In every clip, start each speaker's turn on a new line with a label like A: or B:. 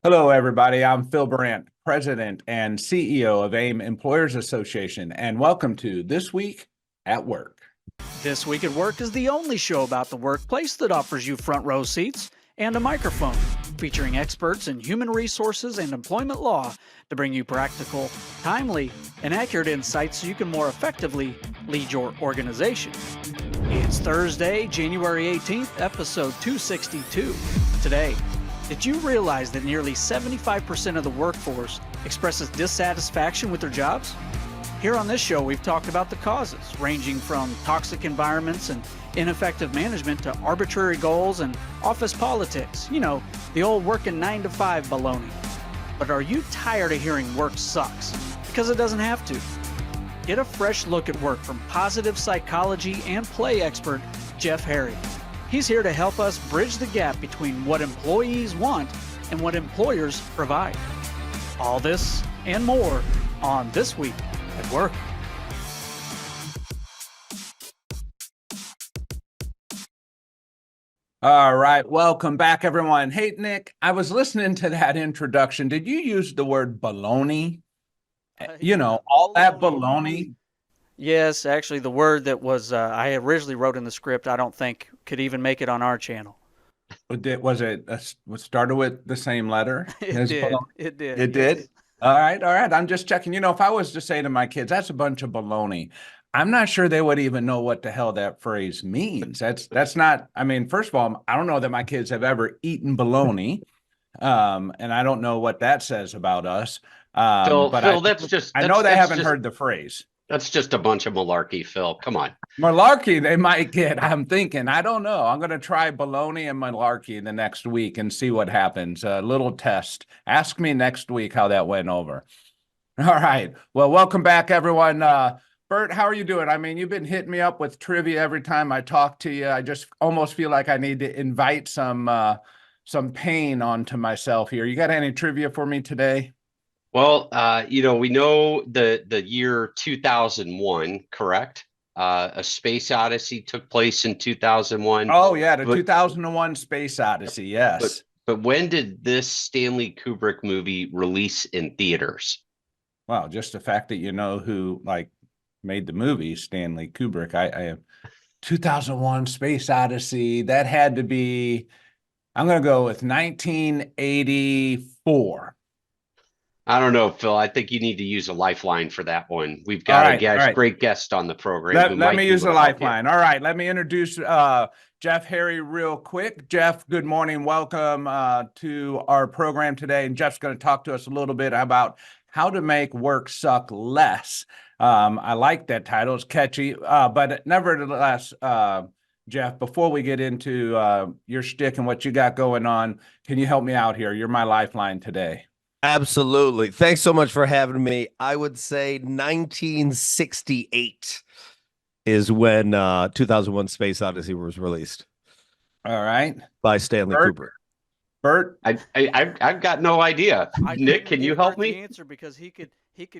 A: Hello, everybody. I'm Phil Burt, President and CEO of AIM Employers Association, and welcome to This Week at Work.
B: This Week at Work is the only show about the workplace that offers you front row seats and a microphone, featuring experts in human resources and employment law to bring you practical, timely, and accurate insights so you can more effectively lead your organization. It's Thursday, January 18th, episode 262. Today, did you realize that nearly 75% of the workforce expresses dissatisfaction with their jobs? Here on this show, we've talked about the causes, ranging from toxic environments and ineffective management to arbitrary goals and office politics. You know, the old working 9 to 5 baloney. But are you tired of hearing work sucks? Because it doesn't have to. Get a fresh look at work from positive psychology and play expert Jeff Harry. He's here to help us bridge the gap between what employees want and what employers provide. All this and more on This Week at Work.
A: All right. Welcome back, everyone. Hey, Nick, I was listening to that introduction. Did you use the word baloney? All that baloney.
B: Yes, actually, the word that was I originally wrote in the script, I don't think could even make it on our channel.
A: Was it started with the same letter?
B: It did.
A: Baloney?
B: It did.
A: It
B: yes.
A: did? All right. I'm just checking. If I was to say to my kids, that's a bunch of baloney, I'm not sure they would even know what the hell that phrase means. That's not, first of all, I don't know that my kids have ever eaten baloney. And I don't know what that says about us.
C: Phil,
A: But
C: Phil,
A: I know they haven't heard the phrase.
C: That's just a bunch of malarkey, Phil. Come on.
A: Malarkey, they might get. I'm thinking, I don't know. I'm going to try baloney and malarkey the next week and see what happens. A little test. Ask me next week how that went over. All right. Well, welcome back, everyone. Burt, how are you doing? You've been hitting me up with trivia every time I talk to you. I just almost feel like I need to invite some pain onto myself here. You got any trivia for me today?
C: Well, we know the year 2001, correct? A Space Odyssey took place in 2001.
A: Oh, yeah, the 2001 Space Odyssey, yes.
C: But when did this Stanley Kubrick movie release in theaters?
A: Well, just the fact that you know who made the movie, Stanley Kubrick. I have 2001 Space Odyssey. That had to be, I'm going to go with 1984.
C: I don't know, Phil. I think you need to use a lifeline for that one. We've got a great guest on the program.
A: Let me use a lifeline. All right. Let me introduce Jeff Harry real quick. Jeff, good morning. Welcome to our program today. And Jeff's going to talk to us a little bit about how to make work suck less. I like that title. It's catchy. But nevertheless, Jeff, before we get into your shtick and what you got going on, can you help me out here? You're my lifeline today.
D: Absolutely. Thanks so much for having me. I would say 1968 is when 2001 Space Odyssey was released.
A: All right.
D: By Stanley Kubrick.
A: Burt?
C: I've got no idea. Nick, can you help me?
B: Answer because he could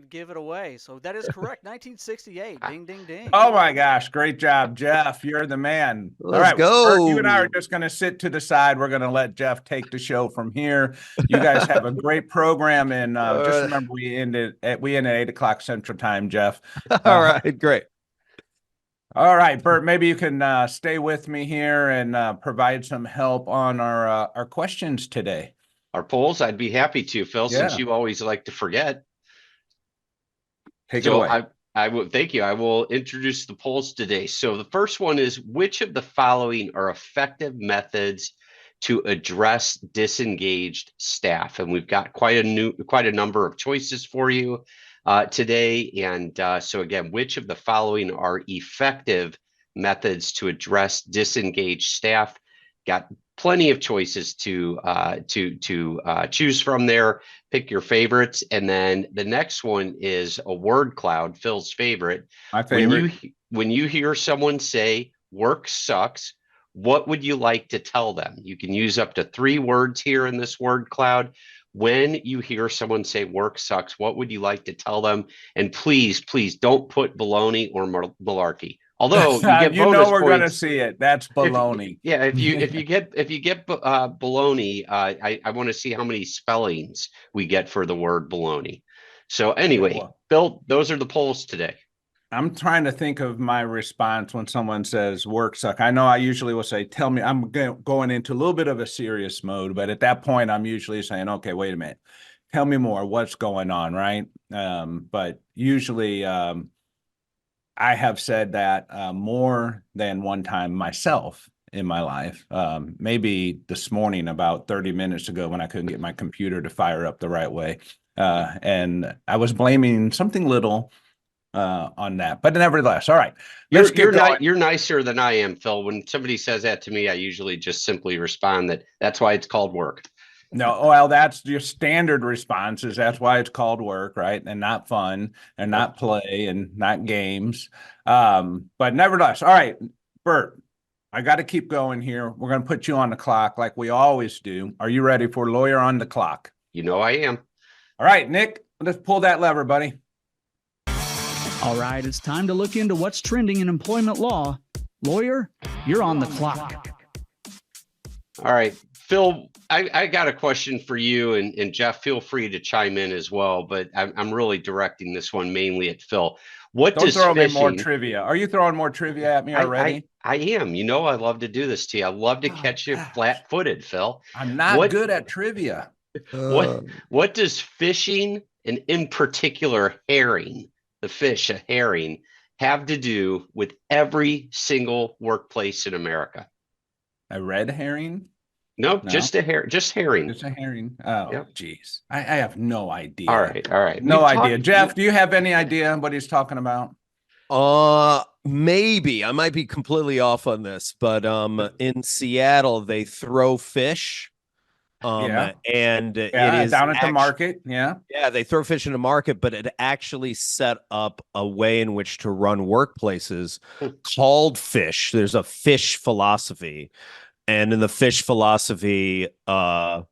B: give it away. So that is correct. 1968. Ding, ding, ding.
A: Oh my gosh. Great job, Jeff. You're the man.
D: Let's go.
A: Burt, you and I are just going to sit to the side. We're going to let Jeff take the show from here. You guys have a great program. And just remember, we end at 8 o'clock Central Time, Jeff.
D: All right. Great.
A: All right, Burt, maybe you can stay with me here and provide some help on our questions today.
C: Our polls, I'd be happy to, Phil, since you always like to forget.
A: Take it away.
C: I will thank you. I will introduce the polls today. So the first one is, which of the following are effective methods to address disengaged staff? And we've got quite a number of choices for you today. And so again, which of the following are effective methods to address disengaged staff? Got plenty of choices to choose from there. Pick your favorites. And then the next one is a word cloud, Phil's favorite.
A: My favorite.
C: When you hear someone say work sucks, what would you like to tell them? You can use up to 3 words here in this word cloud. When you hear someone say work sucks, what would you like to tell them? And please, please don't put baloney or malarkey. Although you get
A: You
C: bonus
A: know we're going to
C: points.
A: see it. That's baloney.
C: If you get baloney, I want to see how many spellings we get for the word baloney. So anyway,
A: Well,
C: Bill, those are the polls today.
A: I'm trying to think of my response when someone says work suck. I know I usually will say, tell me, I'm going into a little bit of a serious mode, but at that point, I'm usually saying, okay, wait a minute. Tell me more. What's going on, right? But usually I have said that more than one time myself in my life. Maybe this morning, about 30 minutes ago, when I couldn't get my computer to fire up the right way. And I was blaming something little on that. But nevertheless, all right, let's get going.
C: You're nicer than I am, Phil. When somebody says that to me, I usually just simply respond that's why it's called work.
A: No, well, that's your standard responses. That's why it's called work, right? And not fun, and not play, and not games. But nevertheless, all right, Burt, I got to keep going here. We're going to put you on the clock like we always do. Are you ready for Lawyer on the Clock?
C: You know I am.
A: All right, Nick, let's pull that lever, buddy.
B: All right, it's time to look into what's trending in employment law. Lawyer, you're on the clock.
C: All right, Phil, I got a question for you, and Jeff, feel free to chime in as well, but I'm really directing this one mainly at Phil. What
A: Don't
C: does
A: throw me
C: fishing,
A: more trivia. Are you throwing more trivia at me already?
C: I am. You know I love to do this to you. I love to catch you flat-footed, Phil.
A: I'm not good at trivia.
C: What does fishing, and in particular herring, the fish, a herring, have to do with every single workplace in America?
A: A red herring?
C: Nope,
A: No?
C: just herring.
A: It's a herring. Oh,
C: Yep.
A: geez. I have no idea.
C: All right.
A: No idea. Jeff, do you have any idea what he's talking about?
D: Maybe I might be completely off on this, but in Seattle they throw fish. And it is
A: down at the market. Yeah,
D: they throw fish in the market, but it actually set up a way in which to run workplaces called fish. There's a fish philosophy, and in the fish philosophy, the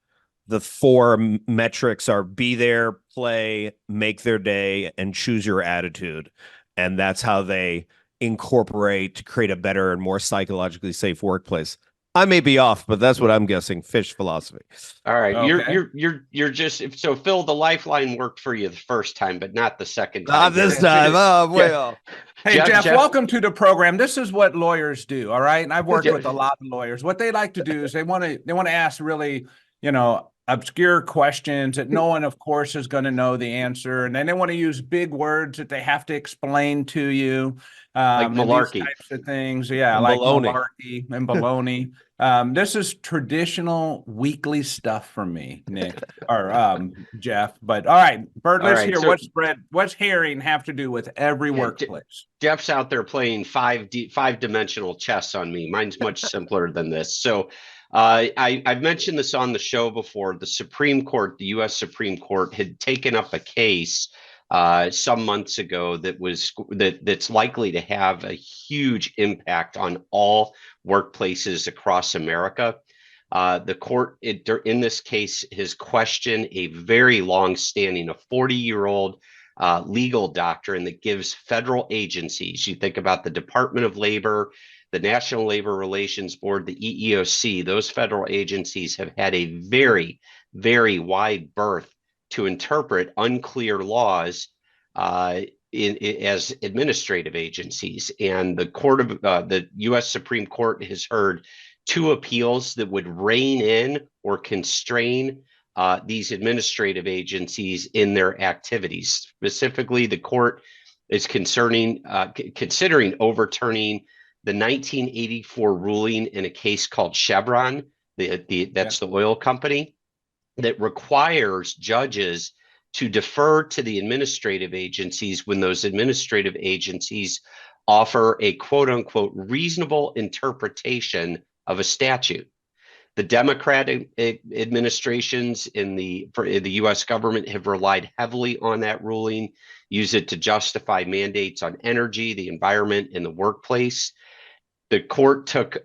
D: four metrics are be there, play, make their day, and choose your attitude. And that's how they incorporate to create a better and more psychologically safe workplace. I may be off, but that's what I'm guessing. Fish philosophy.
C: All right.
A: Okay.
C: You're just so Phil, the lifeline worked for you the first time, but not the second time.
D: Not this time. Oh, way off.
A: Hey, Jeff, welcome to the program. This is what lawyers do. All right. And I've worked with a lot of lawyers. What they like to do is they want to ask really, obscure questions that no one, of course, is going to know the answer. And then they want to use big words that they have to explain to you.
C: Like malarkey.
A: These types of things. Yeah,
D: and
A: like
D: baloney.
A: Malarkey and baloney. This is traditional weekly stuff for me, Nick, or Jeff. But all right, Burt, let's hear what's herring have to do with every workplace?
C: Jeff's out there playing five-dimensional chess on me. Mine's much simpler than this. So I've mentioned this on the show before. The Supreme Court, the U.S. Supreme Court, had taken up a case some months ago that's likely to have a huge impact on all workplaces across America. The court, in this case, has questioned a very long-standing, a 40-year-old legal doctrine that gives federal agencies, you think about the Department of Labor, the National Labor Relations Board, the EEOC, those federal agencies have had a very, very wide berth to interpret unclear laws as administrative agencies. And the U.S. Supreme Court has heard two appeals that would rein in or constrain these administrative agencies in their activities. Specifically, the court is considering overturning the 1984 ruling in a case called SHRM, that's the oil company, that requires judges to defer to the administrative agencies when those administrative agencies offer a quote unquote reasonable interpretation of a statute. The Democratic administrations in the U.S. government have relied heavily on that ruling, use it to justify mandates on energy, the environment, and the workplace. The court heard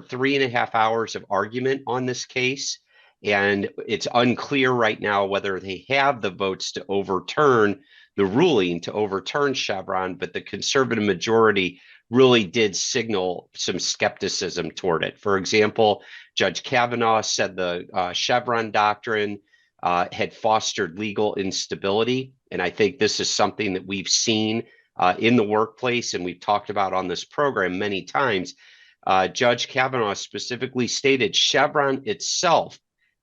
C: 3.5 hours of argument on this case, and it's unclear right now whether they have the votes to overturn the ruling to overturn Chevron, but the conservative majority really did signal some skepticism toward it. For example, Judge Kavanaugh said the Chevron doctrine had fostered legal instability. And I think this is something that we've seen in the workplace, and we've talked about on this program many times. Judge Kavanaugh specifically stated Chevron itself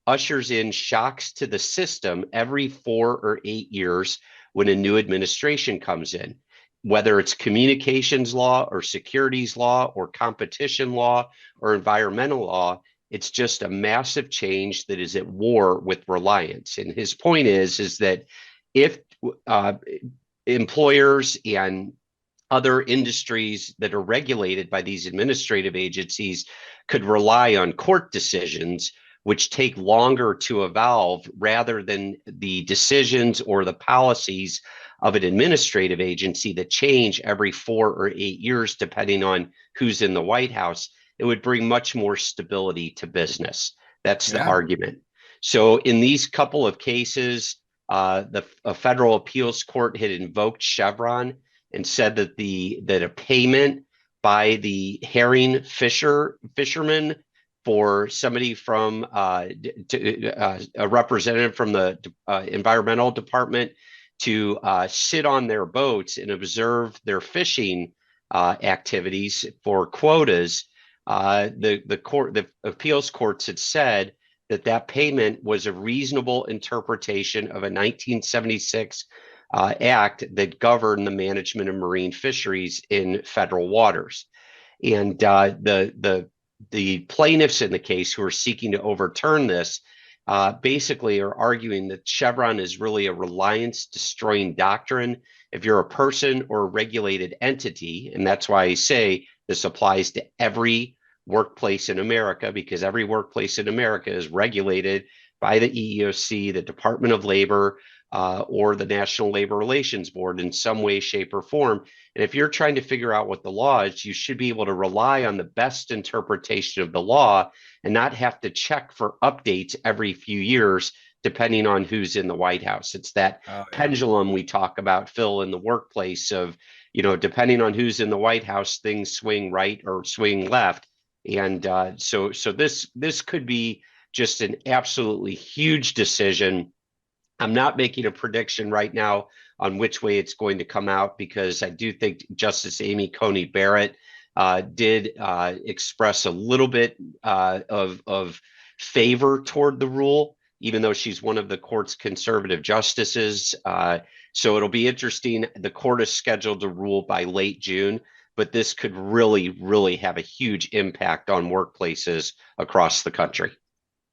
C: ushers in shocks to the system every 4 or 8 years when a new administration comes in, whether it's communications law or securities law or competition law or environmental law. It's just a massive change that is at war with reliance. And his point is that if employers and other industries that are regulated by these administrative agencies could rely on court decisions, which take longer to evolve rather than the decisions or the policies of an administrative agency that change every 4 or 8 years, depending on who's in the White House, it would bring much more stability to business. That's the argument. So in these couple of cases, the federal appeals court had invoked Chevron and said that a payment by the herring fishermen for somebody from a representative from the environmental department to sit on their boats and observe their fishing activities for quotas. The appeals courts had said that payment was a reasonable interpretation of a 1976 act that governed the management of marine fisheries in federal waters. And the plaintiffs in the case who are seeking to overturn this basically are arguing that Chevron is really a reliance destroying doctrine. If you're a person or a regulated entity, and that's why I say this applies to every workplace in America, because every workplace in America is regulated by the EEOC, the Department of Labor, or the National Labor Relations Board in some way, shape, or form. And if you're trying to figure out what the law is, you should be able to rely on the best interpretation of the law and not have to check for updates every few years, depending on who's in the White House. It's that pendulum we talk about, Phil, in the workplace of, depending on who's in the White House, things swing right or swing left. And so this could be just an absolutely huge decision. I'm not making a prediction right now on which way it's going to come out, because I do think Justice Amy Coney Barrett did express a little bit of favor toward the rule, even though she's one of the court's conservative justices. So it'll be interesting. The court is scheduled to rule by late June, but this could really, really have a huge impact on workplaces across the country.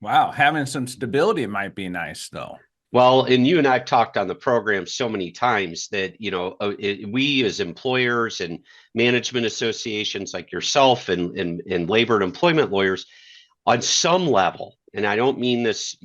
A: Wow. Having some stability might be nice, though.
C: Well, and you and I've talked on the program so many times that, we as employers and management associations like yourself and labor and employment lawyers, on some level, and I don't mean this,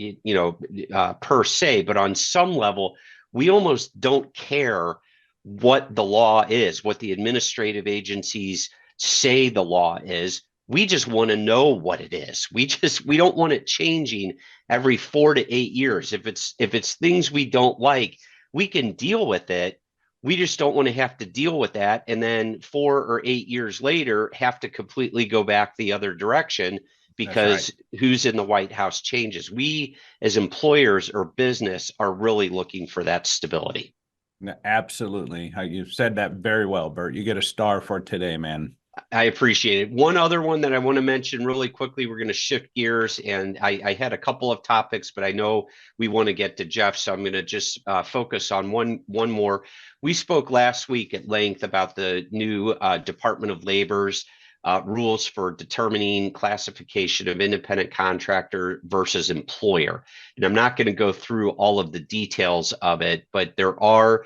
C: per se, but on some level, we almost don't care what the law is, what the administrative agencies say the law is. We just want to know what it is. We don't want it changing every 4 to 8 years. If it's things we don't like, we can deal with it. We just don't want to have to deal with that, and then 4 or 8 years later have to completely go back the other direction because who's in the White House changes. We as employers or business are really looking for that stability.
A: Absolutely. You've said that very well, Burt. You get a star for today, man.
C: I appreciate it. One other one that I want to mention really quickly, we're going to shift gears, and I had a couple of topics, but I know we want to get to Jeff, so I'm going to just focus on one more. We spoke last week at length about the new Department of Labor's rules for determining classification of independent contractor versus employer. And I'm not going to go through all of the details of it, but there are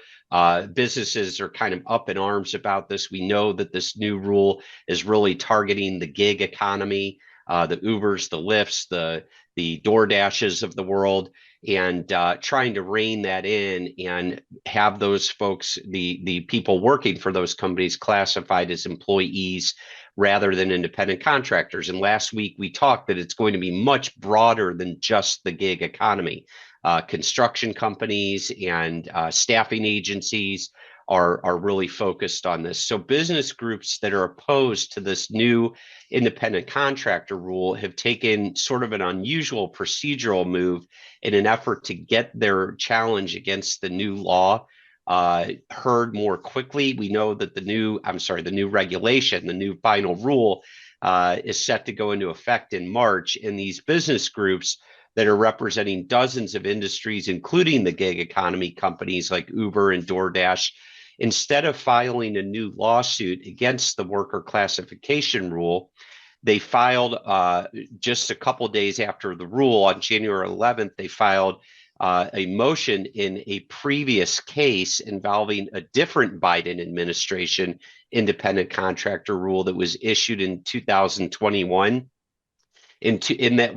C: businesses are kind of up in arms about this. We know that this new rule is really targeting the gig economy, the Ubers, the Lyfts, the DoorDashes of the world, and trying to rein that in and have those folks, the people working for those companies, classified as employees rather than independent contractors. And last week we talked that it's going to be much broader than just the gig economy. construction companies and staffing agencies are really focused on this. So business groups that are opposed to this new independent contractor rule have taken sort of an unusual procedural move in an effort to get their challenge against the new law heard more quickly. We know that the new regulation, the new final rule is set to go into effect in March, and these business groups that are representing dozens of industries, including the gig economy companies like Uber and DoorDash, instead of filing a new lawsuit against the worker classification rule, they filed just a couple days after the rule on January 11th, they filed a motion in a previous case involving a different Biden administration independent contractor rule that was issued in 2021. In that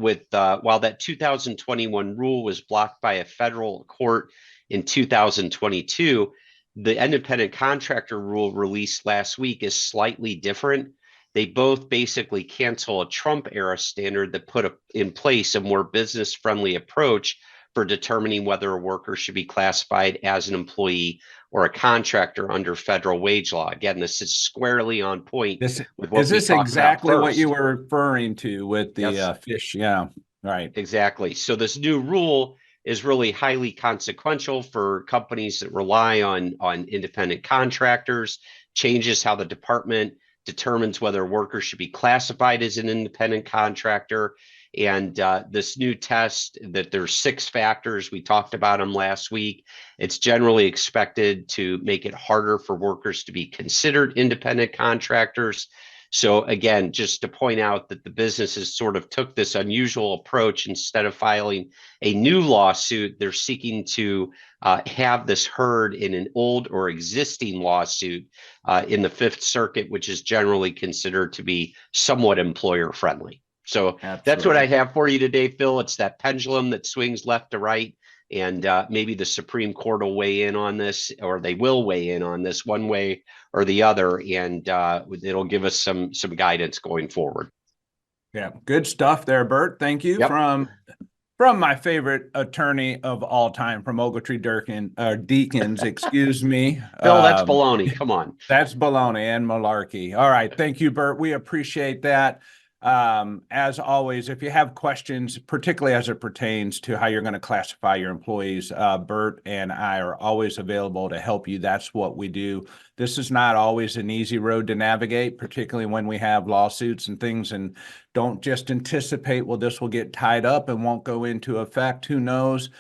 C: while that 2021 rule was blocked by a federal court in 2022, the independent contractor rule released last week is slightly different. They both basically cancel a Trump era standard that put in place a more business friendly approach for determining whether a worker should be classified as an employee or a contractor under federal wage law. Again, this is squarely on point with what
A: is this
C: we talked
A: exactly
C: about
A: what
C: first.
A: you were referring to with the
C: Yes.
A: fish? Yeah, right.
C: Exactly. So this new rule is really highly consequential for companies that rely on independent contractors, changes how the department determines whether a worker should be classified as an independent contractor. And this new test, that there's 6 factors, we talked about them last week. It's generally expected to make it harder for workers to be considered independent contractors. So again, just to point out that the businesses sort of took this unusual approach. Instead of filing a new lawsuit, they're seeking to have this heard in an old or existing lawsuit in the Fifth Circuit, which is generally considered to be somewhat employer friendly. So That's what I have for you today, Phil. It's that pendulum that swings left to right. And maybe the Supreme Court will weigh in on this, or they will weigh in on this one way or the other, and it'll give us some guidance going forward.
A: Yeah, good stuff there, Burt. Thank you.
C: Yep.
A: From my favorite attorney of all time, from Ogletree Deakins, excuse me.
C: Phil, that's baloney. Come on.
A: That's baloney and malarkey. All right. Thank you, Burt. We appreciate that. As always, if you have questions, particularly as it pertains to how you're going to classify your employees, Burt and I are always available to help you. That's what we do. This is not always an easy road to navigate, particularly when we have lawsuits and things, and don't just anticipate, well, this will get tied up and won't go into effect. Who knows?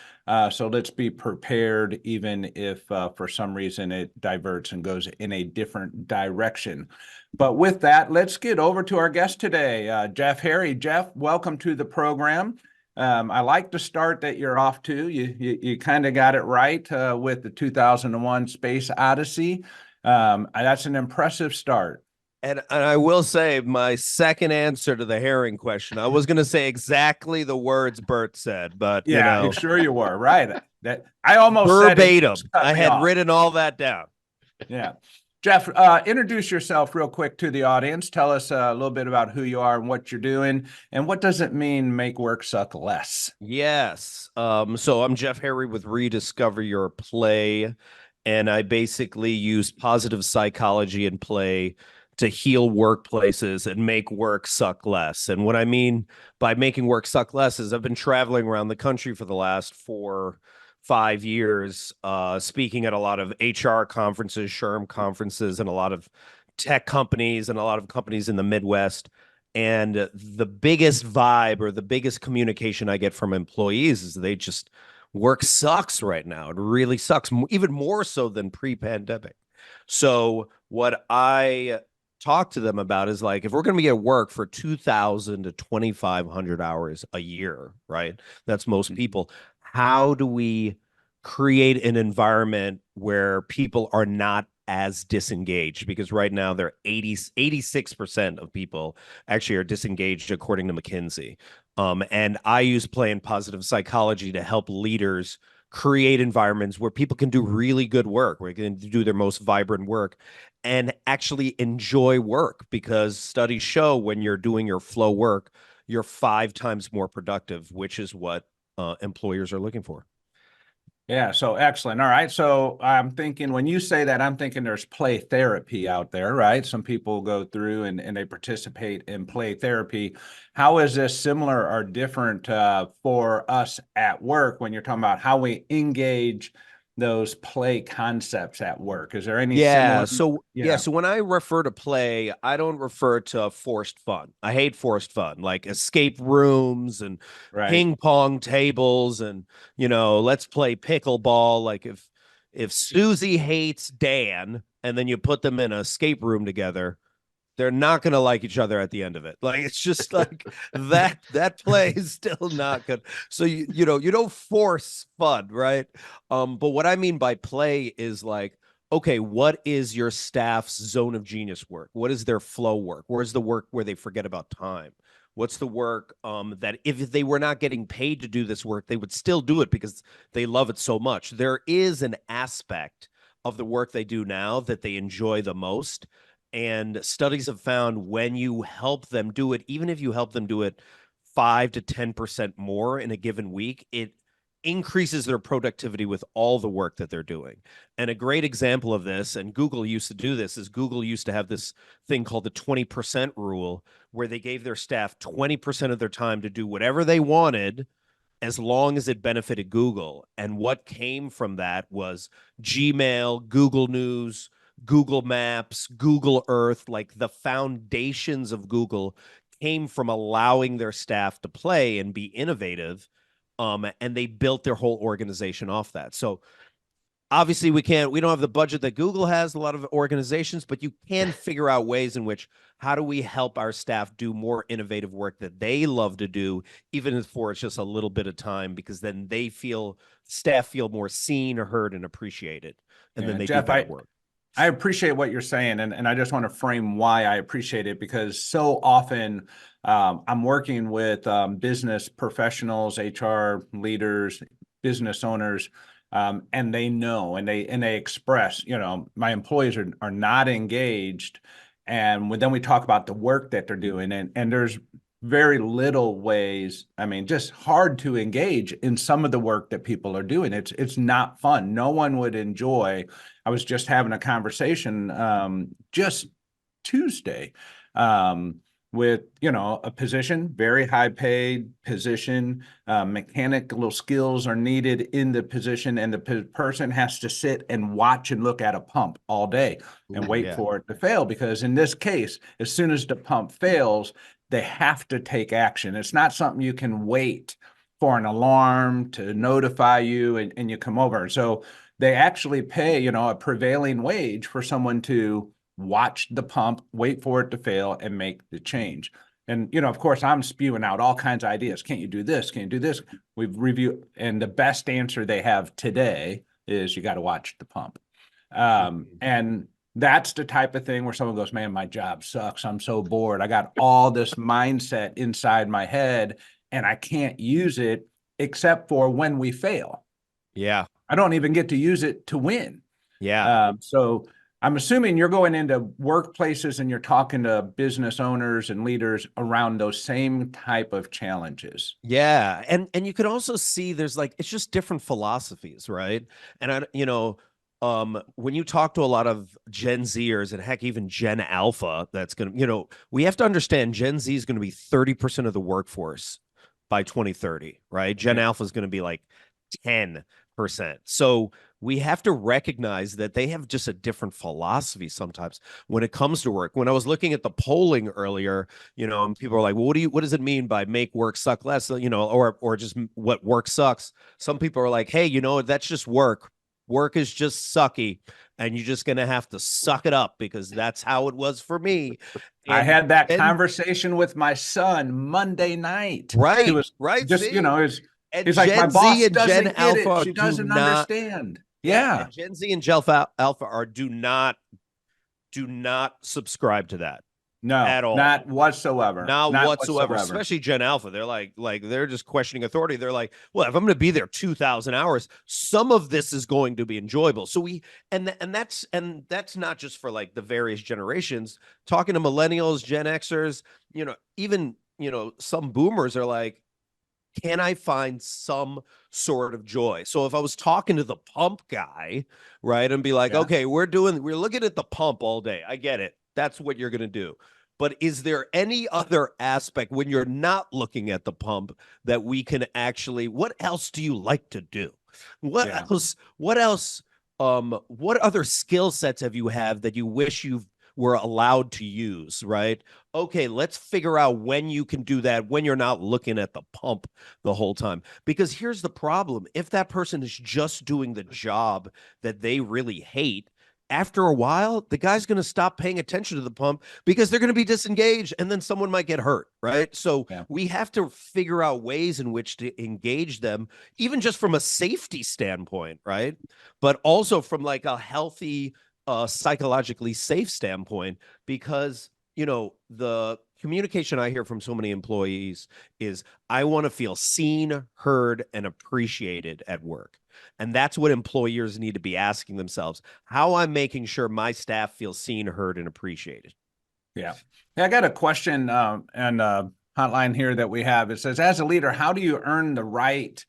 A: So let's be prepared, even if for some reason it diverts and goes in a different direction. But with that, let's get over to our guest today, Jeff Harry. Jeff, welcome to the program. I like the start that you're off to. You kind of got it right with the 2001 Space Odyssey. That's an impressive start.
D: And I will say, my second answer to the herring question, I was going to say exactly the words Burt said, but
A: yeah, sure you were right. That I almost
D: verbatim.
A: Said
D: I had written all that down.
A: Yeah, Jeff, introduce yourself real quick to the audience. Tell us a little bit about who you are and what you're doing, and what does it mean make work suck less?
D: Yes. So I'm Jeff Harry with Rediscover Your Play, and I basically use positive psychology and play to heal workplaces and make work suck less. And what I mean by making work suck less is I've been traveling around the country for the last 4-5 years, speaking at a lot of HR conferences, SHRM conferences, and a lot of tech companies and a lot of companies in the Midwest. And the biggest vibe or the biggest communication I get from employees is they just, work sucks right now. It really sucks, even more so than pre-pandemic. So what I talk to them about is, like, if we're going to be at work for 2,000 to 2,500 hours a year, right? That's most people. How do we create an environment where people are not as disengaged? Because right now they're 86% of people actually are disengaged, according to McKinsey. And I use play and positive psychology to help leaders create environments where people can do really good work, where they can do their most vibrant work and actually enjoy work, because studies show when you're doing your flow work, you're 5 times more productive, which is what employers are looking for.
A: Yeah, so excellent. All right. So I'm thinking when you say that, I'm thinking there's play therapy out there, right? Some people go through and they participate in play therapy. How is this similar or different for us at work when you're talking about how we engage those play concepts at work? Is there any
D: Yeah.
A: similar?
D: So
A: Yeah,
D: so when I refer to play, I don't refer to forced fun. I hate forced fun, like escape rooms and
A: right.
D: ping pong tables and let's play pickleball. Like if Susie hates Dan and then you put them in an escape room together, they're not going to like each other at the end of it. Like it's just like that play is still not good. So you don't force fun, right? But what I mean by play is like, okay, what is your staff's zone of genius work? What is their flow work? Where's the work where they forget about time? What's the work that if they were not getting paid to do this work, they would still do it because they love it so much? There is an aspect of the work they do now that they enjoy the most. And studies have found when you help them do it, even if you help them do it 5 to 10% more in a given week, it increases their productivity with all the work that they're doing. And a great example of this, and Google used to do this, is Google used to have this thing called the 20% rule, where they gave their staff 20% of their time to do whatever they wanted as long as it benefited Google. And what came from that was Gmail, Google News, Google Maps, Google Earth, like the foundations of Google came from allowing their staff to play and be innovative. And they built their whole organization off that. So obviously we don't have the budget that Google has, a lot of organizations, but you can figure out ways in which how do we help our staff do more innovative work that they love to do, even if for it's just a little bit of time, because then staff feel more seen, heard, and appreciated, and then
A: Yeah,
D: they do
A: Jeff,
D: better work.
A: I appreciate what you're saying, and I just want to frame why I appreciate it because so often I'm working with business professionals, HR leaders, business owners, and they know and they express, my employees are not engaged, and then we talk about the work that they're doing, and there's very little ways. I mean, just hard to engage in some of the work that people are doing. It's not fun. No one would enjoy. I was just having a conversation just Tuesday with a position, very high paid position, mechanical skills are needed in the position, and the person has to sit and watch and look at a pump all day and wait
D: Yeah.
A: for it to fail, because in this case, as soon as the pump fails, they have to take action. It's not something you can wait for an alarm to notify you and you come over. So they actually pay, a prevailing wage for someone to watch the pump, wait for it to fail, and make the change. And, of course, I'm spewing out all kinds of ideas. Can't you do this? Can't you do this? We've reviewed, and the best answer they have today is you got to watch the pump. And that's the type of thing where someone goes, man, my job sucks. I'm so bored. I got all this mindset inside my head and I can't use it except for when we fail.
D: Yeah.
A: I don't even get to use it to win.
D: Yeah.
A: So I'm assuming you're going into workplaces and you're talking to business owners and leaders around those same type of challenges.
D: Yeah. And you can also see there's like it's just different philosophies, right? And when you talk to a lot of Gen Zers and heck, even Gen Alpha, that's gonna, we have to understand Gen Z is gonna be 30% of the workforce by 2030, right? Gen
A: Yeah.
D: Alpha is gonna be like 10%. So we have to recognize that they have just a different philosophy sometimes when it comes to work. When I was looking at the polling earlier, and people are like, well, what does it mean by make work suck less, or just what work sucks? Some people are like, hey, that's just work. Work is just sucky, and you're just gonna have to suck it up because that's how it was for me.
A: I
D: And
A: had that
D: and
A: conversation with my son Monday night. He
D: right,
A: was
D: right.
A: just,
D: See, and
A: he's like, my
D: Gen Z
A: boss
D: and Gen
A: doesn't get it.
D: Alpha
A: She
D: do
A: doesn't
D: not.
A: understand.
D: Yeah,
A: Yeah.
D: and Gen Z and Alpha are do not subscribe to that
A: No,
D: at all.
A: not whatsoever.
D: Not
A: Not
D: whatsoever,
A: whatsoever.
D: especially Gen Alpha. They're like they're just questioning authority. They're like, well, if I'm going to be there 2,000 hours, some of this is going to be enjoyable. So that's not just for like the various generations. Talking to millennials, Gen Xers, even some boomers are like, Can I find some sort of joy? So if I was talking to the pump guy, right, and be like,
A: Yeah.
D: okay, we're looking at the pump all day. I get it. That's what you're going to do. But is there any other aspect when you're not looking at the pump that we can actually, what else do you like to do? What
A: Yeah.
D: else, what other skill sets have you that you wish you were allowed to use, right? Okay, let's figure out when you can do that when you're not looking at the pump the whole time. Because here's the problem. If that person is just doing the job that they really hate, after a while, the guy's going to stop paying attention to the pump because they're going to be disengaged and then someone might get hurt, right? So
A: Yeah.
D: we have to figure out ways in which to engage them, even just from a safety standpoint, right? But also from like a healthy, psychologically safe standpoint, because the communication I hear from so many employees is, I want to feel seen, heard, and appreciated at work. And that's what employers need to be asking themselves: how I'm making sure my staff feels seen, heard, and appreciated.
A: Yeah. I got a question and hotline here that we have. It says, as a leader, how do you earn the right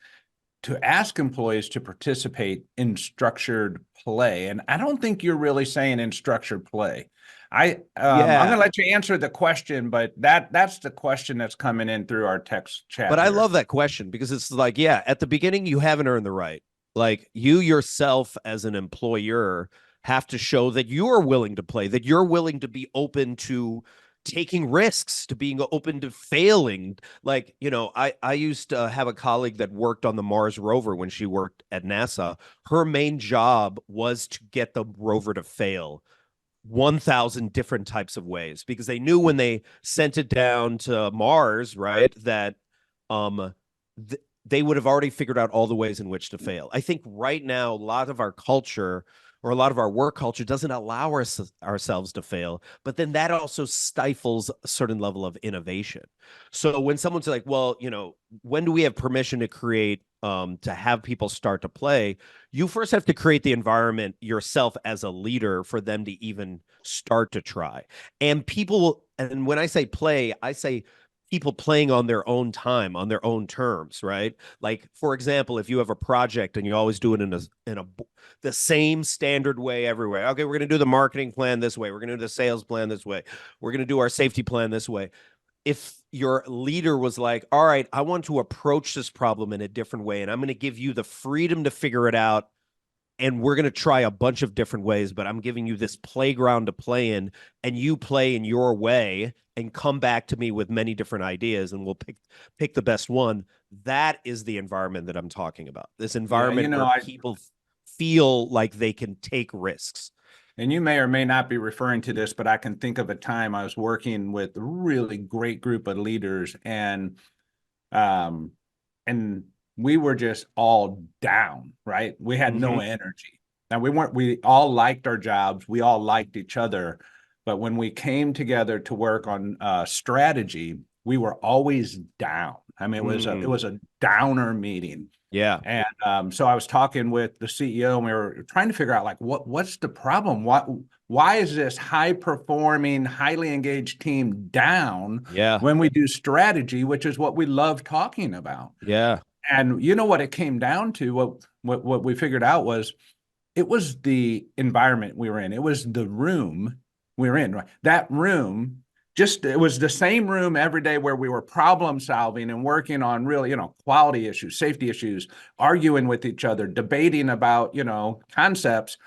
A: to ask employees to participate in structured play? And I don't think you're really saying in structured play. I'm going to let you answer the question, but that's the question that's coming in through our text chat.
D: But I love that question, because it's like, yeah, at the beginning, you haven't earned the right. Like, you yourself as an employer have to show that you're willing to play, that you're willing to be open to taking risks, to being open to failing. Like, I used to have a colleague that worked on the Mars rover when she worked at NASA. Her main job was to get the rover to fail 1,000 different types of ways, because they knew when they sent it down to Mars, right, that they would have already figured out all the ways in which to fail. I think right now, a lot of our culture, or a lot of our work culture, doesn't allow ourselves to fail, but then that also stifles a certain level of innovation. So when someone's like, well, when do we have permission to create, to have people start to play? You first have to create the environment yourself as a leader for them to even start to try. And when I say play, I say people playing on their own time, on their own terms, right? Like, for example, if you have a project and you always do it in the same standard way everywhere. Okay, we're going to do the marketing plan this way. We're going to do the sales plan this way. We're going to do our safety plan this way. If your leader was like, all right, I want to approach this problem in a different way, and I'm going to give you the freedom to figure it out, and we're going to try a bunch of different ways, but I'm giving you this playground to play in, and you play in your way and come back to me with many different ideas, and we'll pick the best one. That is the environment that I'm talking about. This environment where people feel like they can take risks.
A: And you may or may not be referring to this, but I can think of a time I was working with a really great group of leaders, and we were just all down, right? We had no energy. Now, we all liked our jobs. We all liked each other. But when we came together to work on strategy, we were always down. I mean, it was a downer meeting.
D: Yeah.
A: And so I was talking with the CEO, and we were trying to figure out, like, what's the problem? Why is this high performing, highly engaged team down when we do strategy, which is what we love talking about?
D: Yeah.
A: And you know what it came down to, what we figured out was, it was the environment we were in. It was the room we were in. Right? That room, it was the same room every day where we were problem solving and working on really, quality issues, safety issues, arguing with each other, debating about, concepts.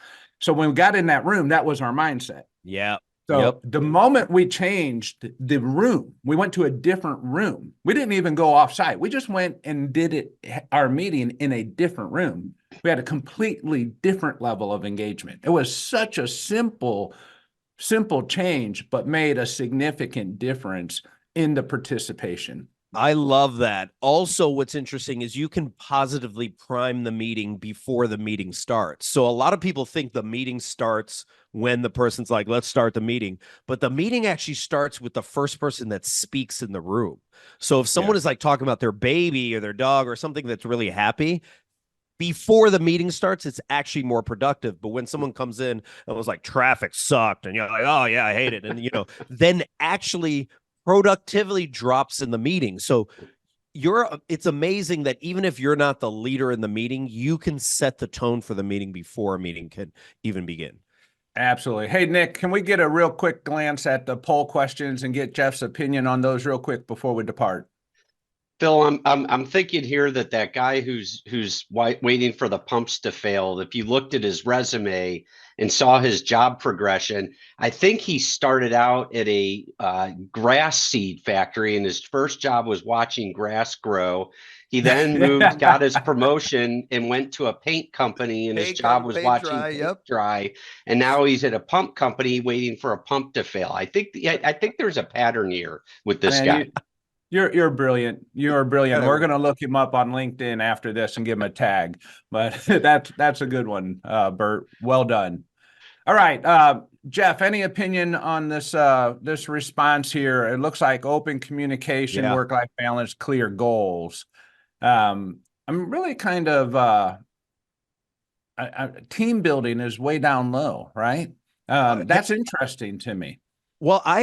A: So when we got in that room, that was our mindset.
D: Yeah.
A: So the moment we changed the room, we went to a different room. We didn't even go off-site. We just went and did our meeting in a different room. We had a completely different level of engagement. It was such a simple change, but made a significant difference in the participation.
D: I love that. Also, what's interesting is you can positively prime the meeting before the meeting starts. So a lot of people think the meeting starts when the person's like, let's start the meeting. But the meeting actually starts with the first person that speaks in the room. So if someone is like talking about their baby or their dog or something that's really happy, before the meeting starts, it's actually more productive. But when someone comes in and was like, traffic sucked, and you're like, oh yeah, I hate it. And then actually productivity drops in the meeting. So it's amazing that even if you're not the leader in the meeting, you can set the tone for the meeting before a meeting can even begin.
A: Absolutely. Hey, Nick, can we get a real quick glance at the poll questions and get Jeff's opinion on those real quick before we depart?
C: Phil, I'm thinking here that guy who's waiting for the pumps to fail. If you looked at his resume and saw his job progression, I think he started out at a grass seed factory, and his first job was watching grass grow. He then moved, got his promotion, and went to a paint company, and his job was watching paint dry. And now he's at a pump company waiting for a pump to fail. I think there's a pattern here with this guy.
A: You're brilliant. You're brilliant. We're going to look him up on LinkedIn after this and give him a tag. But that's a good one, Burt. Well done. All right, Jeff, any opinion on this this response here? It looks like open communication, work-life balance, clear goals. I'm really kind of team building is way down low, right? That's interesting to me.
D: Well, I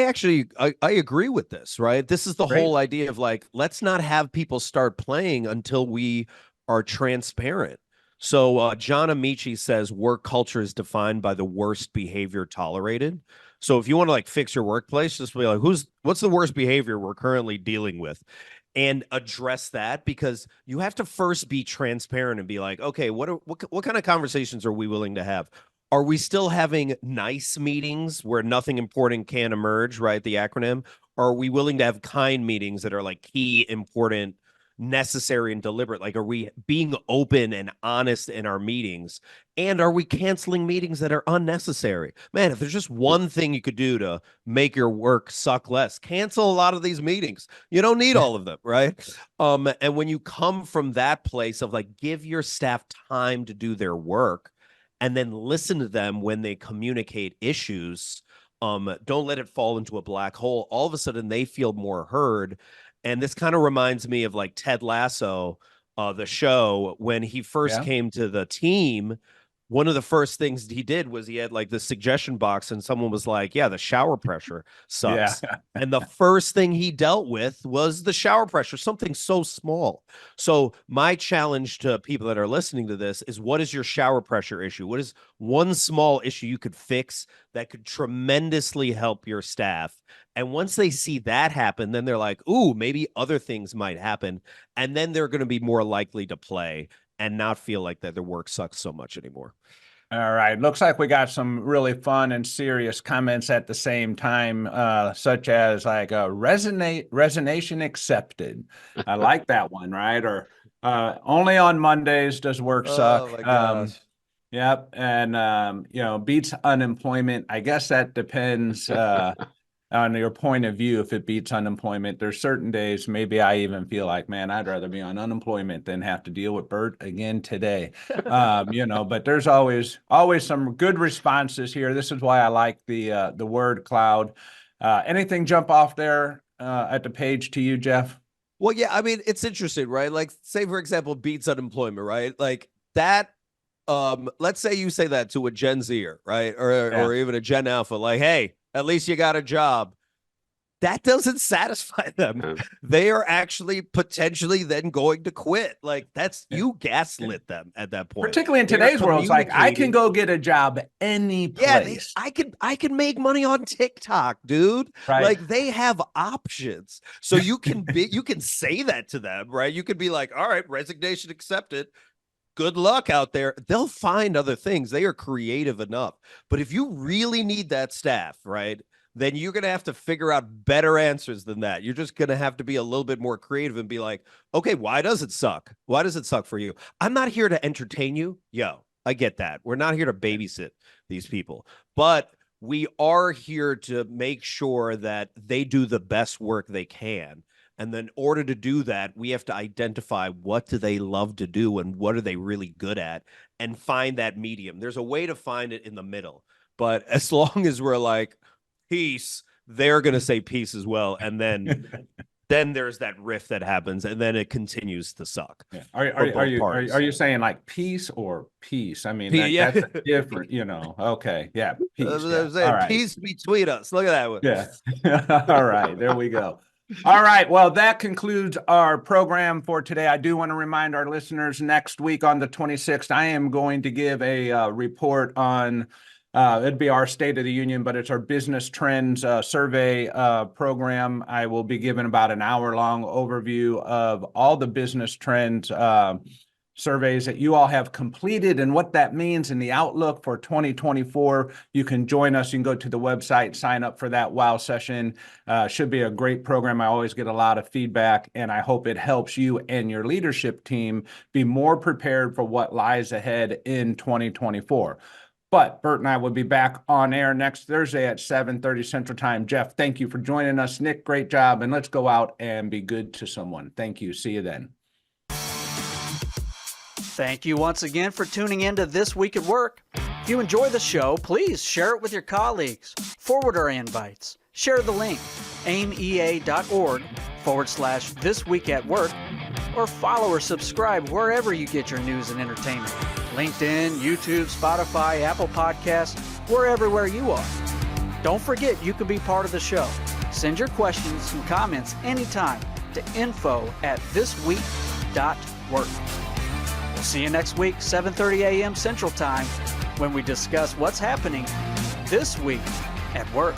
D: agree with this, right? This is the whole idea of like, let's not have people start playing until we are transparent. So John Amici says work culture is defined by the worst behavior tolerated. So if you want to like fix your workplace, just be like, what's the worst behavior we're currently dealing with? And address that, because you have to first be transparent and be like, okay, what kind of conversations are we willing to have? Are we still having nice meetings where nothing important can emerge, right? The acronym. Or are we willing to have kind meetings that are like key, important, necessary, and deliberate? Like, are we being open and honest in our meetings? And are we canceling meetings that are unnecessary? Man, if there's just one thing you could do to make your work suck less, cancel a lot of these meetings. You don't need all of them, right? And when you come from that place of like, give your staff time to do their work, and then listen to them when they communicate issues. Don't let it fall into a black hole. All of a sudden, they feel more heard. And this kind of reminds me of like Ted Lasso, the show, when he first came to the team. One of the first things he did was he had like the suggestion box, and someone was like, yeah, the shower pressure sucks. Yeah. And the first thing he dealt with was the shower pressure, something so small. So my challenge to people that are listening to this is, what is your shower pressure issue? What is one small issue you could fix that could tremendously help your staff? And once they see that happen, then they're like, ooh, maybe other things might happen. And then they're going to be more likely to play and not feel like that their work sucks so much anymore.
A: All right. Looks like we got some really fun and serious comments at the same time, such as like resignation accepted. I like that one, right? Or only on Mondays does work suck.
D: Oh my gosh.
A: Yep. And, beats unemployment. I guess that depends on your point of view. If it beats unemployment, there's certain days, maybe I even feel like, man, I'd rather be on unemployment than have to deal with Burt again today. But there's always some good responses here. This is why I like the word cloud. Anything jump off there at the page to you, Jeff?
D: Well, yeah, I mean, it's interesting, right? Like, say, for example, beats unemployment, right? Like that, let's say you say that to a Gen Zer, right? Or even a Gen Alpha, like, hey, at least you got a job. That doesn't satisfy them. They are actually potentially then going to quit. Like, that's, you gaslit them at that point.
A: Particularly in today's world, it's like, I can go get a job any place.
D: Yeah, I can make money on TikTok, dude. Right. Like, they have options. So you can you can say that to them, right? You could be like, all right, resignation accepted. Good luck out there. They'll find other things. They are creative enough. But if you really need that staff, right, then you're going to have to figure out better answers than that. You're just going to have to be a little bit more creative and be like, okay, why does it suck? Why does it suck for you? I'm not here to entertain you. Yo, I get that. We're not here to babysit these people. But we are here to make sure that they do the best work they can. And then in order to do that, we have to identify what do they love to do and what are they really good at, and find that medium. There's a way to find it in the middle. But as long as we're like, peace, they're going to say peace as well. And then there's that rift that happens, and then it continues to suck.
A: Yeah. Are you saying like peace or peace? I mean, that's different, Okay. Yeah. Peace.
D: All right. Peace between us. Look at that one.
A: Yeah. All right. There we go. All right. Well, that concludes our program for today. I do want to remind our listeners next week on the 26th, I am going to give a report on, it'd be our State of the Union, but it's our business trends survey program. I will be giving about an hour-long overview of all the business trends surveys that you all have completed and what that means in the outlook for 2024. You can join us. You can go to the website, sign up for that WOW session. Should be a great program. I always get a lot of feedback, and I hope it helps you and your leadership team be more prepared for what lies ahead in 2024. But Burt and I will be back on air next Thursday at 7:30 Central Time. Jeff, thank you for joining us. Nick, great job. And let's go out and be good to someone. Thank you. See you then.
B: Thank you once again for tuning in to This Week at Work. If you enjoy the show, please share it with your colleagues, forward our invites, share the link, aimea.org/This Week at Work, or follow or subscribe wherever you get your news and entertainment. LinkedIn, YouTube, Spotify, Apple Podcasts, we're everywhere you are. Don't forget you can be part of the show. Send your questions and comments anytime to info@thisweek.work. We'll see you next week, 7:30 a.m. Central Time, when we discuss what's happening this week at work.